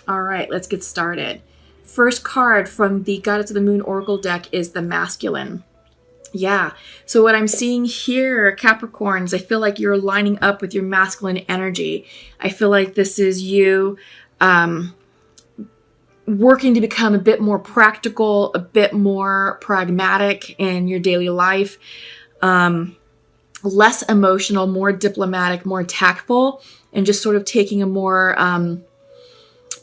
All right, let's get started. First card from the Goddess of the Moon Oracle deck is the Masculine. Yeah, so what I'm seeing here, Capricorns, I feel like you're lining up with your masculine energy. I feel like this is you working to become a bit more practical, a bit more pragmatic in your daily life, less emotional, more diplomatic, more tactful, and just sort of taking a more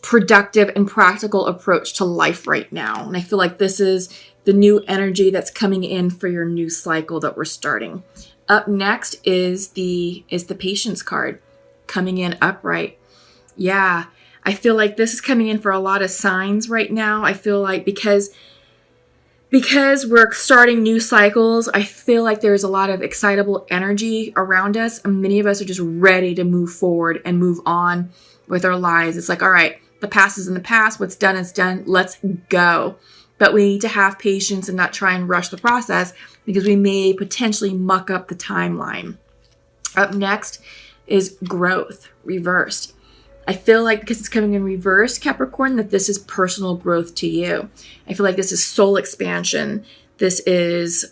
productive and practical approach to life right now. And I feel like this is the new energy that's coming in for your new cycle that we're starting. Up next is the Patience card coming in upright. Yeah, I feel like this is coming in for a lot of signs right now. I feel like because we're starting new cycles, I feel like there's a lot of excitable energy around us, and many of us are just ready to move forward and move on with our lives. It's like, all right, the past is in the past. What's done is done. Let's go. But we need to have patience and not try and rush the process because we may potentially muck up the timeline. Up next is Growth, reversed. I feel like because it's coming in reverse, Capricorn, that this is personal growth to you. I feel like this is soul expansion. This is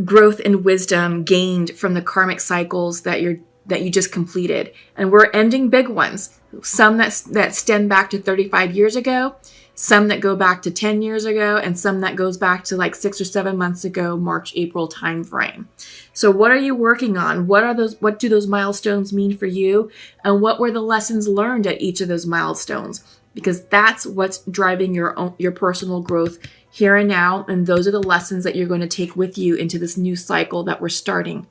growth and wisdom gained from the karmic cycles that you just completed. And we're ending big ones. Some that stem back to 35 years ago, some that go back to 10 years ago, and some that goes back to like 6 or 7 months ago, March, April timeframe. So what are you working on? What do those milestones mean for you? And what were the lessons learned at each of those milestones? Because that's what's driving your personal growth here and now. And those are the lessons that you're going to take with you into this new cycle that we're starting.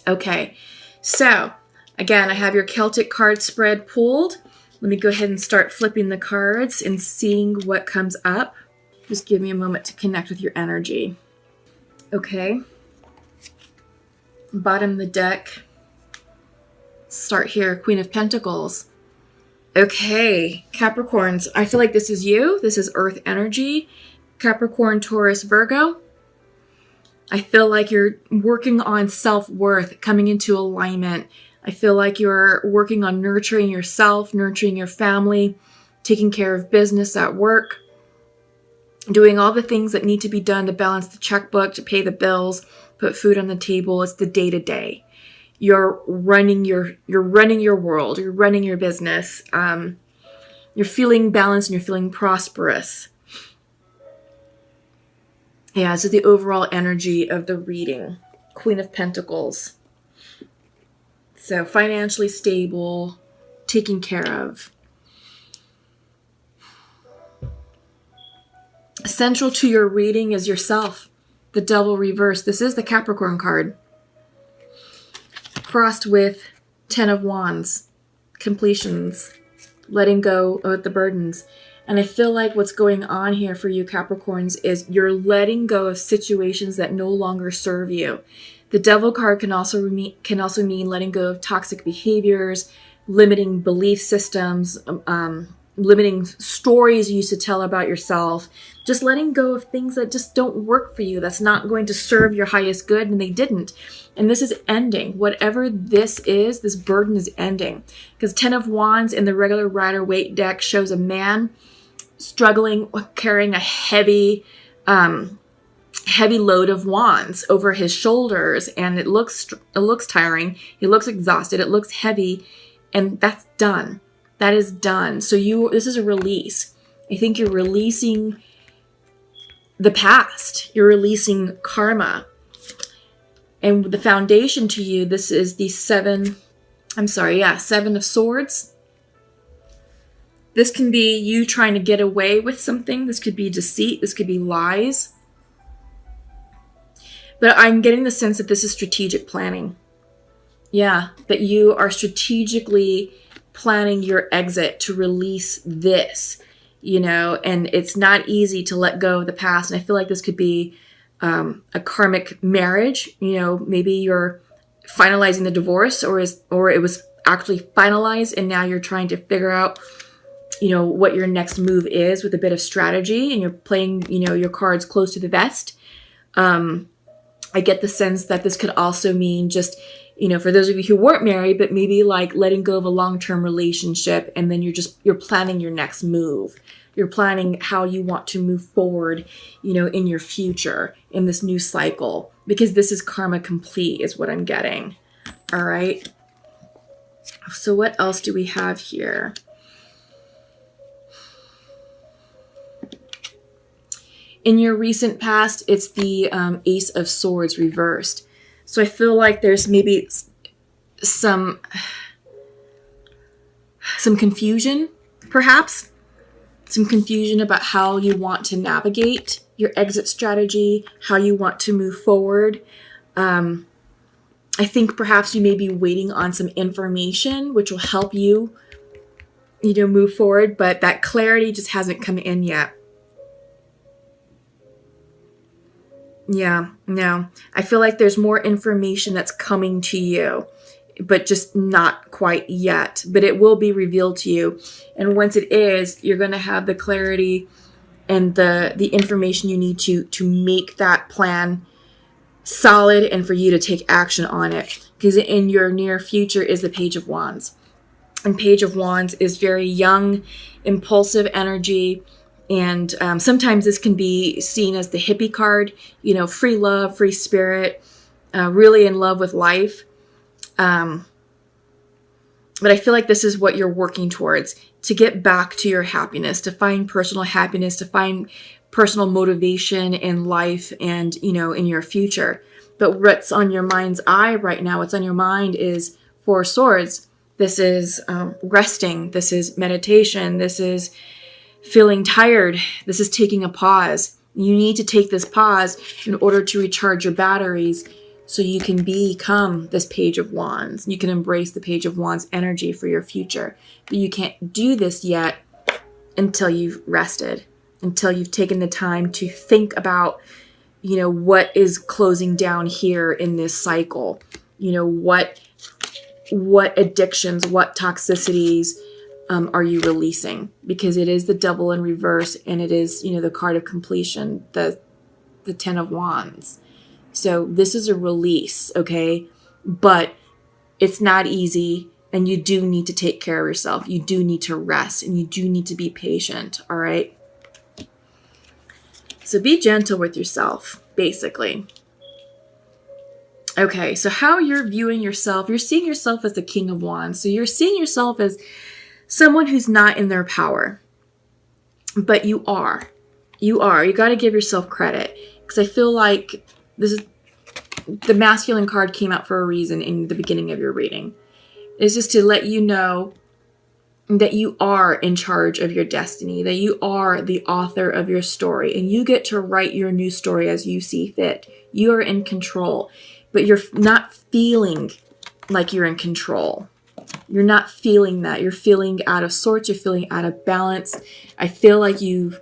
Okay, so again, I have your Celtic card spread pulled. Let me go ahead and start flipping the cards and seeing what comes up. Just give me a moment to connect with your energy. Okay. Bottom of the deck. Start here, Queen of Pentacles. Okay, Capricorns, I feel like this is you. This is Earth energy. Capricorn, Taurus, Virgo. I feel like you're working on self-worth, coming into alignment. I feel like you're working on nurturing yourself, nurturing your family, taking care of business at work, doing all the things that need to be done to balance the checkbook, to pay the bills, put food on the table. It's the day-to-day. You're running your world. You're running your business. You're feeling balanced and you're feeling prosperous. Yeah, this is the overall energy of the reading. Queen of Pentacles. So financially stable, taken care of. Central to your reading is yourself. The Devil reversed. This is the Capricorn card. Crossed with 10 of Wands. Completions. Letting go of the burdens. And I feel like what's going on here for you Capricorns is you're letting go of situations that no longer serve you. The Devil card can also mean letting go of toxic behaviors, limiting belief systems, limiting stories you used to tell about yourself, just letting go of things that just don't work for you, that's not going to serve your highest good, and they didn't. And this is ending. Whatever this is, this burden is ending. Because 10 of Wands in the regular Rider-Waite deck shows a man struggling with carrying a heavy load of wands over his shoulders, and it looks tiring. He looks exhausted. It looks heavy, and that's done. That is done. So this is a release. I think you're releasing the past. You're releasing karma. And the foundation to you, this is the Seven of Swords. This can be you trying to get away with something. This could be deceit. This could be lies. But I'm getting the sense that this is strategic planning. Yeah, that you are strategically planning your exit to release this, and it's not easy to let go of the past. And I feel like this could be a karmic marriage. Maybe you're finalizing the divorce or it was actually finalized and now you're trying to figure out what your next move is with a bit of strategy, and you're playing your cards close to the vest. I get the sense that this could also mean just You know, for those of you who weren't married, but maybe like letting go of a long-term relationship, and then you're planning your next move. You're planning how you want to move forward, you know, in your future, in this new cycle, because this is karma complete is what I'm getting. All right. So what else do we have here? In your recent past, it's the Ace of Swords reversed. So I feel like there's maybe some confusion, perhaps. Some confusion about how you want to navigate your exit strategy, how you want to move forward. I think perhaps you may be waiting on some information which will help you, you know, move forward, but that clarity just hasn't come in yet. Yeah, no. I feel like there's more information that's coming to you, but just not quite yet. But it will be revealed to you. And once it is, you're going to have the clarity and the information you need to make that plan solid and for you to take action on it. Because in your near future is the Page of Wands. And Page of Wands is very young, impulsive energy. And sometimes this can be seen as the hippie card, you know, free love, free spirit, really in love with life. But I feel like this is what you're working towards, to get back to your happiness, to find personal happiness, to find personal motivation in life and, you know, in your future. But what's on your mind's eye right now, what's on your mind is Four of Swords. This is resting. This is meditation. This is feeling tired. This is taking a pause. You need to take this pause in order to recharge your batteries so you can become this Page of Wands. You can embrace the Page of Wands energy for your future. But you can't do this yet until you've rested, until you've taken the time to think about, you know, what is closing down here in this cycle. You know, what addictions, what toxicities, are you releasing? Because it is the Devil in reverse, and it is, you know, the card of completion, the Ten of Wands. So this is a release, okay? But it's not easy, and you do need to take care of yourself. You do need to rest, and you do need to be patient, all right? So be gentle with yourself, basically. Okay, so how you're viewing yourself, you're seeing yourself as the King of Wands. So you're seeing yourself as someone who's not in their power, but you are. You are. You got to give yourself credit, because I feel like this is the masculine card came out for a reason in the beginning of your reading. It's just to let you know that you are in charge of your destiny, that you are the author of your story, and you get to write your new story as you see fit. You are in control, but you're not feeling like you're in control. You're not feeling that. You're feeling out of sorts. You're feeling out of balance. I feel like you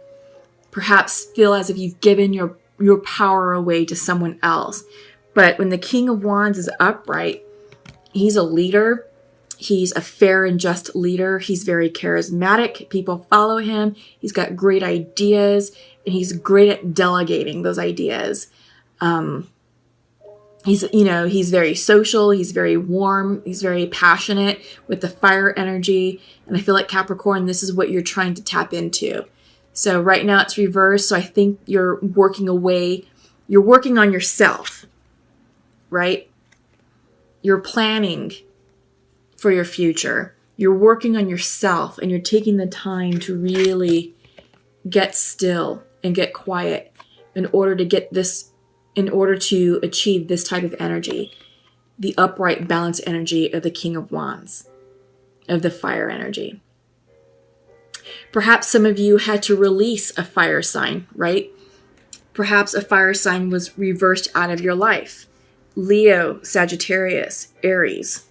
perhaps feel as if you've given your power away to someone else. But when the King of Wands is upright, he's a leader. He's a fair and just leader. He's very charismatic. People follow him. He's got great ideas, and he's great at delegating those ideas. He's very social. He's very warm. He's very passionate with the fire energy. And I feel like Capricorn, this is what you're trying to tap into. So right now it's reversed. So I think you're working away. You're working on yourself, right? You're planning for your future. You're working on yourself, and you're taking the time to really get still and get quiet in order to achieve this type of energy, the upright, balanced energy of the King of Wands, of the fire energy. Perhaps some of you had to release a fire sign, right? Perhaps a fire sign was reversed out of your life. Leo, Sagittarius, Aries.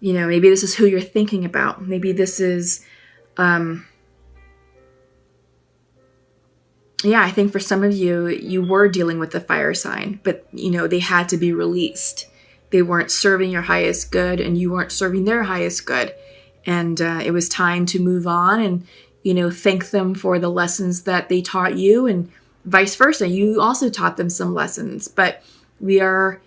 You know, maybe this is who you're thinking about. Maybe this is, I think for some of you, you were dealing with the fire sign, but, you know, they had to be released. They weren't serving your highest good, and you weren't serving their highest good. And it was time to move on and, you know, thank them for the lessons that they taught you, and vice versa. You also taught them some lessons, but we are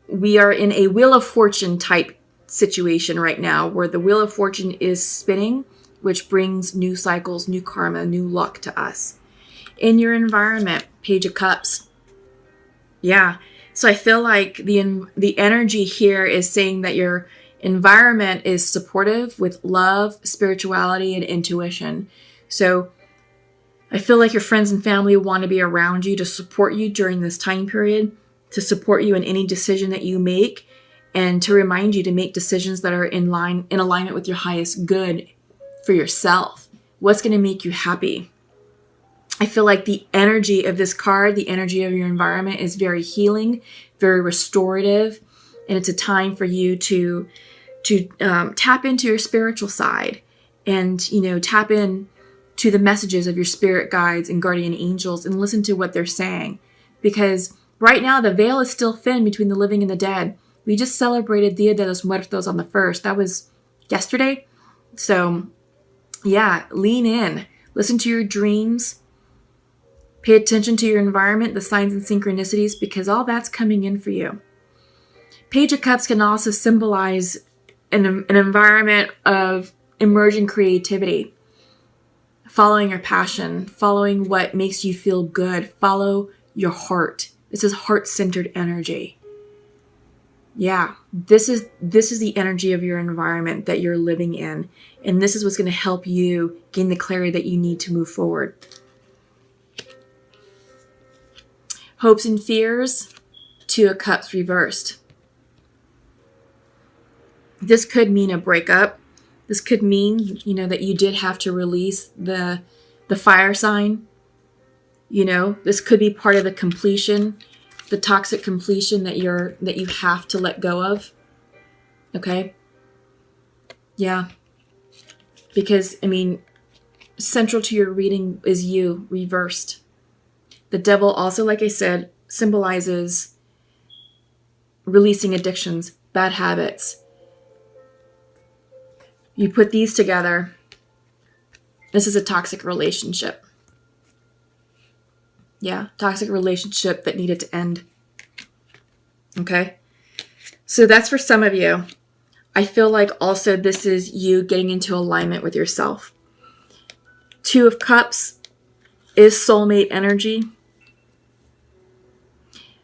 in a Wheel of Fortune type situation right now, where the Wheel of Fortune is spinning, which brings new cycles, new karma, new luck to us. In your environment, Page of Cups. Yeah. So I feel like the energy here is saying that your environment is supportive with love, spirituality, and intuition. So I feel like your friends and family want to be around you to support you during this time period, to support you in any decision that you make, and to remind you to make decisions that are in alignment with your highest good for yourself. What's going to make you happy? I feel like the energy of this card, the energy of your environment, is very healing, very restorative, and it's a time for you to tap into your spiritual side and, tap in to the messages of your spirit guides and guardian angels and listen to what they're saying. Because right now the veil is still thin between the living and the dead. We just celebrated Dia de los Muertos on the 1st. That was yesterday. So yeah, lean in, listen to your dreams, pay attention to your environment, the signs and synchronicities, because all that's coming in for you. Page of Cups can also symbolize an environment of emerging creativity, following your passion, following what makes you feel good, follow your heart. This is heart-centered energy. Yeah, this is the energy of your environment that you're living in, and this is what's going to help you gain the clarity that you need to move forward. Hopes and fears, Two of Cups reversed. This could mean a breakup. This could mean, that you did have to release the fire sign. This could be part of the completion, the toxic completion that you have to let go of. Okay? Yeah. Because, central to your reading is you reversed. The devil also, like I said, symbolizes releasing addictions, bad habits. You put these together, this is a toxic relationship. Yeah, toxic relationship that needed to end. Okay? So that's for some of you. I feel like also this is you getting into alignment with yourself. Two of Cups is soulmate energy.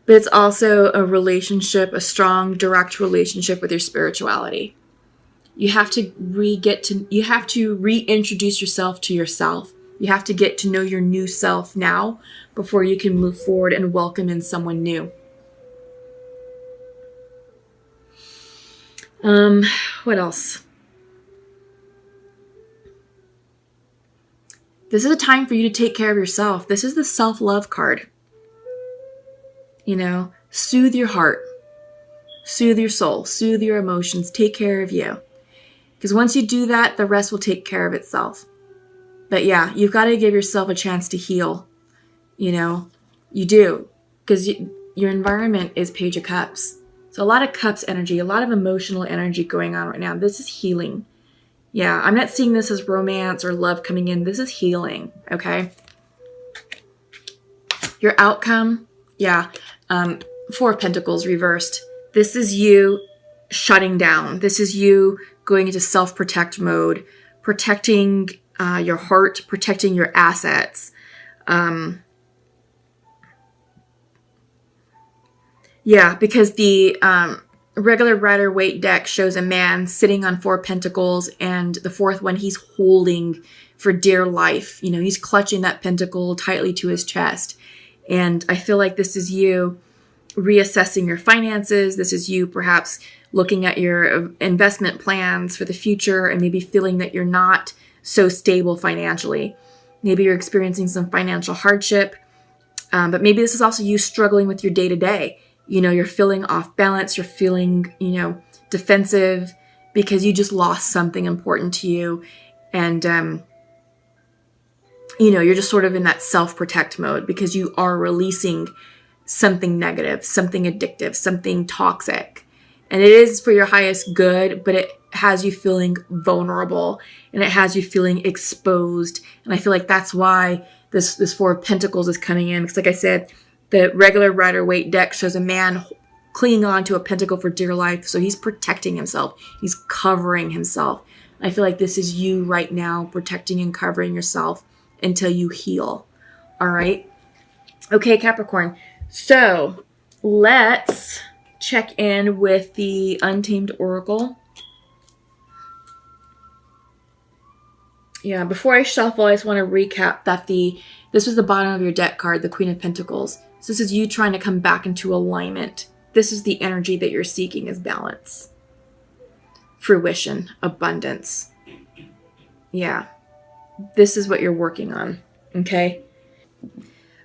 But it's also a relationship, a strong, direct relationship with your spirituality. You have to reintroduce yourself to yourself. You have to get to know your new self now before you can move forward and welcome in someone new. What else? This is a time for you to take care of yourself. This is the self-love card. Soothe your heart, soothe your soul, soothe your emotions, take care of you. Because once you do that, the rest will take care of itself. But yeah, you've got to give yourself a chance to heal. You do. Because your environment is Page of Cups. So a lot of cups energy, a lot of emotional energy going on right now. This is healing. Yeah, I'm not seeing this as romance or love coming in. This is healing, okay? Your outcome, yeah. Four of Pentacles reversed. This is you shutting down. This is you going into self-protect mode, protecting your heart, protecting your assets. Yeah, because the regular Rider-Waite deck shows a man sitting on Four Pentacles, and the fourth one he's holding for dear life. He's clutching that pentacle tightly to his chest. And I feel like this is you reassessing your finances. This is you perhaps looking at your investment plans for the future and maybe feeling that you're not so stable financially. Maybe you're experiencing some financial hardship, but maybe this is also you struggling with your day-to-day. You're feeling off balance. You're feeling, defensive because you just lost something important to you. And, you're just sort of in that self-protect mode because you are releasing something negative, something addictive, something toxic. And it is for your highest good, but it has you feeling vulnerable and it has you feeling exposed. And I feel like that's why this Four of Pentacles is coming in. Because like I said, the regular Rider-Waite deck shows a man clinging on to a pentacle for dear life. So he's protecting himself. He's covering himself. I feel like this is you right now, protecting and covering yourself until you heal. All right. Okay, Capricorn. So let's check in with the Untamed Oracle. Yeah, before I shuffle, I just want to recap that this was the bottom of your deck card, the Queen of Pentacles. So this is you trying to come back into alignment. This is the energy that you're seeking, is balance, fruition, abundance. Yeah, this is what you're working on, okay?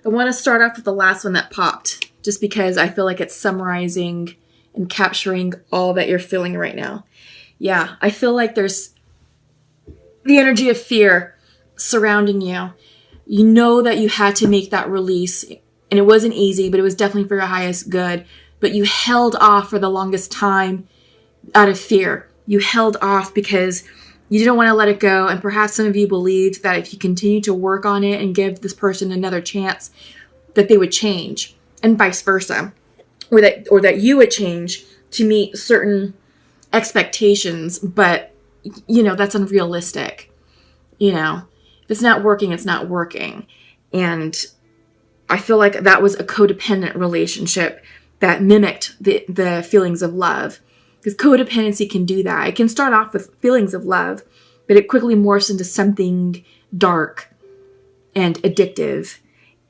I want to start off with the last one that popped, just because I feel like it's summarizing and capturing all that you're feeling right now. Yeah, I feel like there's the energy of fear surrounding you. You know that you had to make that release, and it wasn't easy, but it was definitely for your highest good. But you held off for the longest time out of fear. You held off because you didn't want to let it go. And perhaps some of you believed that if you continue to work on it and give this person another chance, that they would change, and vice versa. Or that you would change to meet certain expectations. But, you know, that's unrealistic. You know, if it's not working, it's not working. And I feel like that was a codependent relationship that mimicked the feelings of love. Because codependency can do that. It can start off with feelings of love, but it quickly morphs into something dark and addictive.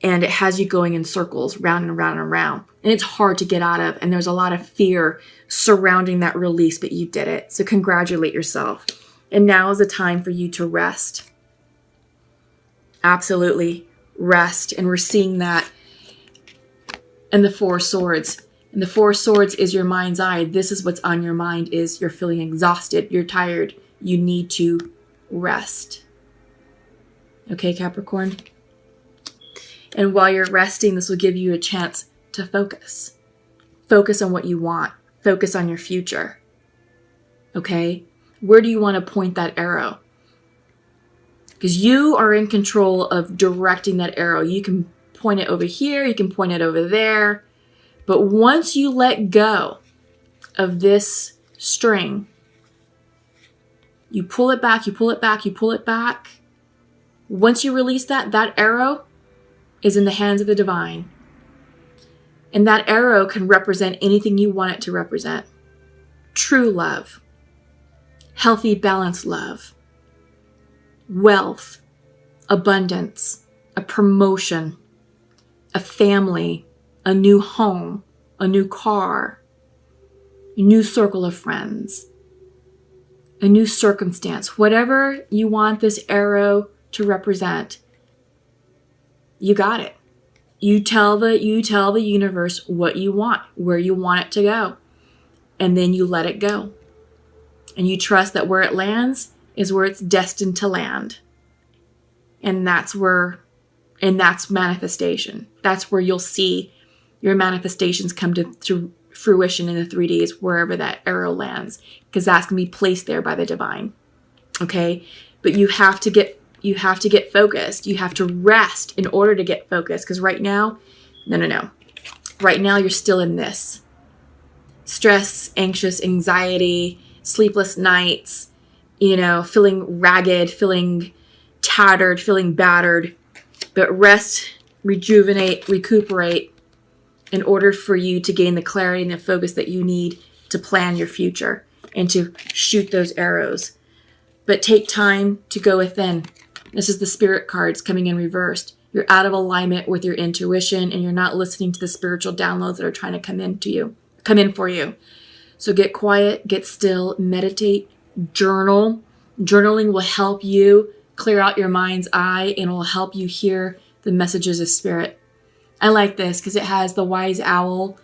And it has you going in circles, round and round and round. And it's hard to get out of. And there's a lot of fear surrounding that release, but you did it. So congratulate yourself. And now is the time for you to rest. Absolutely rest. And we're seeing that in the Four of Swords. And the Four of Swords is your mind's eye. This is what's on your mind, is you're feeling exhausted. You're tired. You need to rest. Okay, Capricorn? And while you're resting, this will give you a chance to focus. Focus on what you want. Focus on your future. Okay? Where do you want to point that arrow? Because you are in control of directing that arrow. You can point it over here. You can point it over there. But once you let go of this string, you pull it back, you pull it back, you pull it back. Once you release that, that arrow is in the hands of the divine. And that arrow can represent anything you want it to represent. True love. Healthy, balanced love. Wealth. Abundance. A promotion. A family. A new home. A new car. A new circle of friends. A new circumstance. Whatever you want this arrow to represent, you got it. You tell the universe what you want, where you want it to go. And then you let it go. And you trust that where it lands is where it's destined to land. And that's manifestation. That's where you'll see your manifestations come to fruition in the 3Ds, wherever that arrow lands. Because that's going to be placed there by the divine. Okay? But you have to get focused. You have to rest in order to get focused. Because right now, no. Right now, you're still in this. Stress, anxious, anxiety, sleepless nights, feeling ragged, feeling tattered, feeling battered. But rest, rejuvenate, recuperate in order for you to gain the clarity and the focus that you need to plan your future and to shoot those arrows. But take time to go within. This is the Spirit cards coming in reversed. You're out of alignment with your intuition, and you're not listening to the spiritual downloads that are trying to come in for you. So get quiet, get still, meditate, journal. Journaling will help you clear out your mind's eye, and it will help you hear the messages of spirit. I like this because it has the wise owl,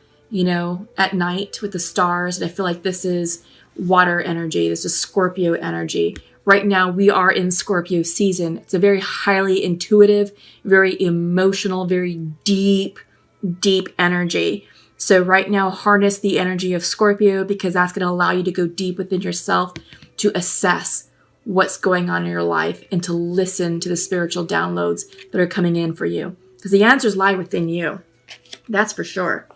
at night with the stars. And I feel like this is water energy. This is Scorpio energy. Right now, we are in Scorpio season. It's a very highly intuitive, very emotional, very deep, deep energy. So right now, harness the energy of Scorpio, because that's going to allow you to go deep within yourself to assess what's going on in your life and to listen to the spiritual downloads that are coming in for you. Because the answers lie within you. That's for sure.